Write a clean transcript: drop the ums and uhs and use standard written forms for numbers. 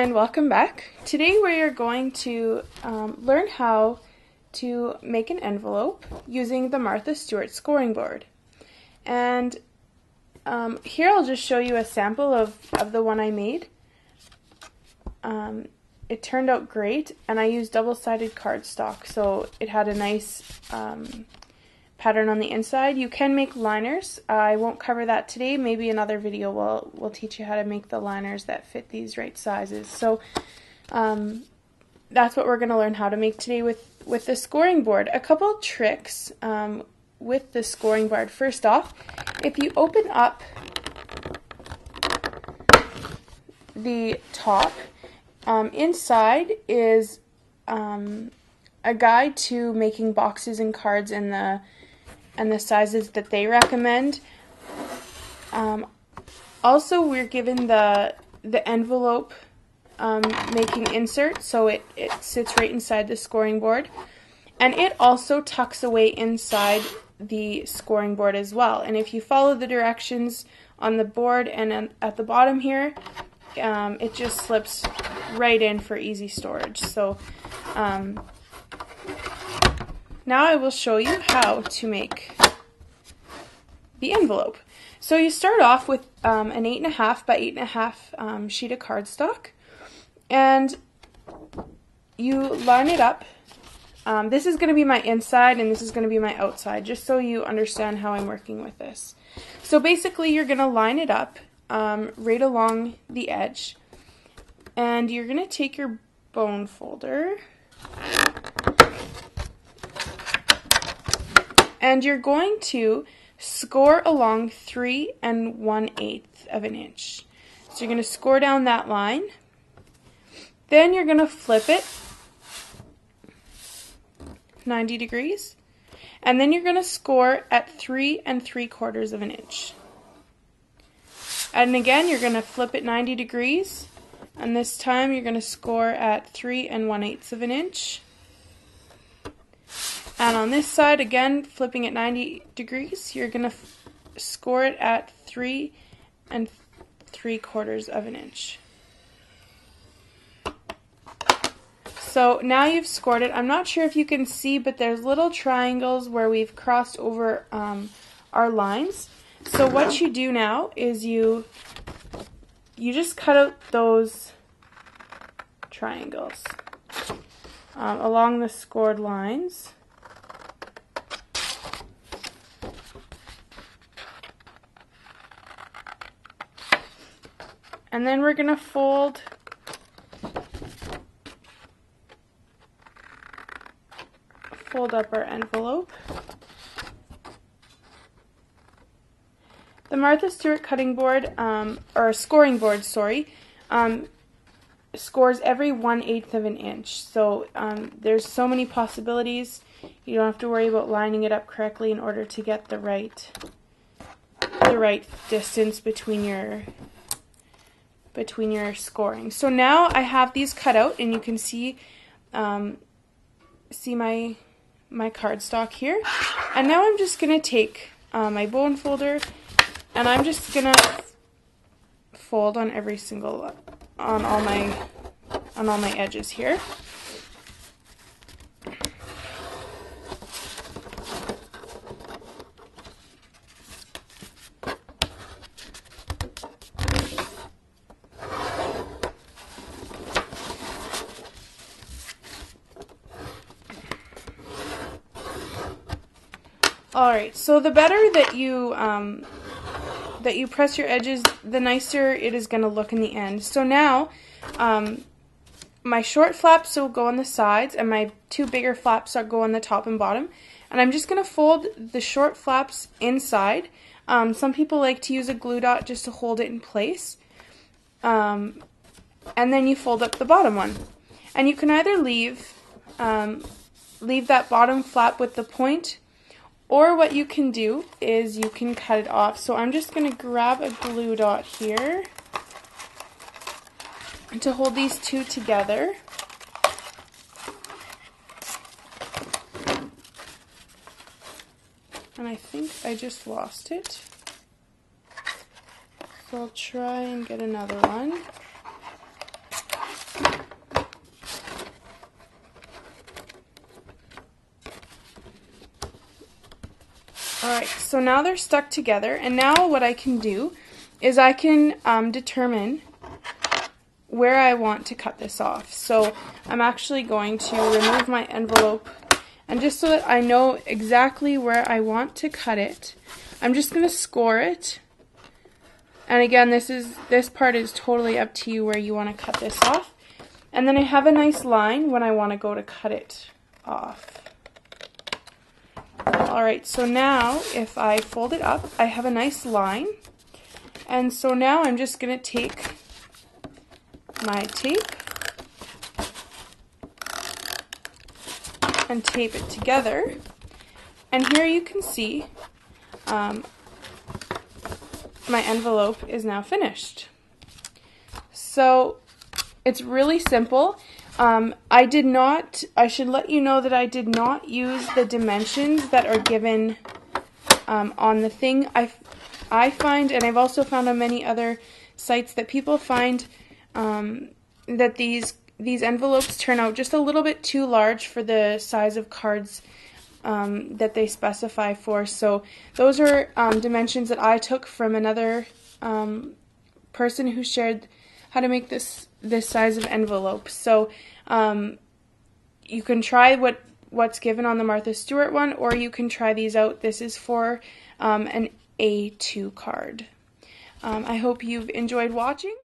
and welcome back. Today we are going to learn how to make an envelope using the Martha Stewart scoring board. And here I'll just show you a sample of the one I made. It turned out great, and I used double-sided cardstock, so it had a nice pattern on the inside. You can make liners. I won't cover that today. Maybe another video will teach you how to make the liners that fit these right sizes. So that's what we're going to learn how to make today with the scoring board. A couple tricks with the scoring board. First off, if you open up the top, inside is a guide to making boxes and cards in the sizes that they recommend. Also, we're given the envelope making insert, so it sits right inside the scoring board, and it also tucks away inside the scoring board as well. And if you follow the directions on the board and at the bottom here, it just slips right in for easy storage. So now I will show you how to make the envelope. So you start off with an 8.5 by 8.5 sheet of cardstock, and you line it up. This is going to be my inside and this is going to be my outside, just so you understand how I'm working with this. So basically you're going to line it up right along the edge, and you're going to take your bone folder and you're going to score along 3 1/8 of an inch. So you're going to score down that line. Then you're going to flip it 90 degrees. And then you're going to score at 3 3/4 of an inch. And again, you're going to flip it 90 degrees. And this time you're going to score at 3 1/8 of an inch. And on this side, again, flipping it 90 degrees, you're going to score it at 3 3/4 of an inch. So now you've scored it. I'm not sure if you can see, but there's little triangles where we've crossed over our lines. So what you do now is you just cut out those triangles along the scored lines. And then we're going to fold up our envelope. The Martha Stewart cutting board, or scoring board, sorry, scores every 1/8 of an inch. So there's so many possibilities. You don't have to worry about lining it up correctly in order to get the right distance between your scoring. So now I have these cut out, and you can see my cardstock here. And now I'm just going to take my bone folder, and I'm just going to fold on every single on all my edges here. Alright, so the better that you press your edges, the nicer it is going to look in the end. So now, my short flaps will go on the sides, and my two bigger flaps go on the top and bottom. And I'm just going to fold the short flaps inside. Some people like to use a glue dot just to hold it in place. And then you fold up the bottom one. And you can either leave that bottom flap with the point, or what you can do is you can cut it off. So I'm just going to grab a glue dot here to hold these two together. And I think I just lost it. So I'll try and get another one. Alright, so now they're stuck together, and now what I can do is I can determine where I want to cut this off. So I'm actually going to remove my envelope, and just so that I know exactly where I want to cut it, I'm just going to score it. And again, this part is totally up to you where you want to cut this off. And then I have a nice line when I want to go to cut it off. Alright, so now if I fold it up, I have a nice line. And so now I'm just going to take my tape and tape it together. And here you can see my envelope is now finished. So it's really simple. I should let you know that I did not use the dimensions that are given on the thing. I find, and I've also found on many other sites, that people find that these envelopes turn out just a little bit too large for the size of cards that they specify for. So those are dimensions that I took from another person who shared how to make this size of envelope. So you can try what's given on the Martha Stewart one, or you can try these out. This is for an A2 card. I hope you've enjoyed watching.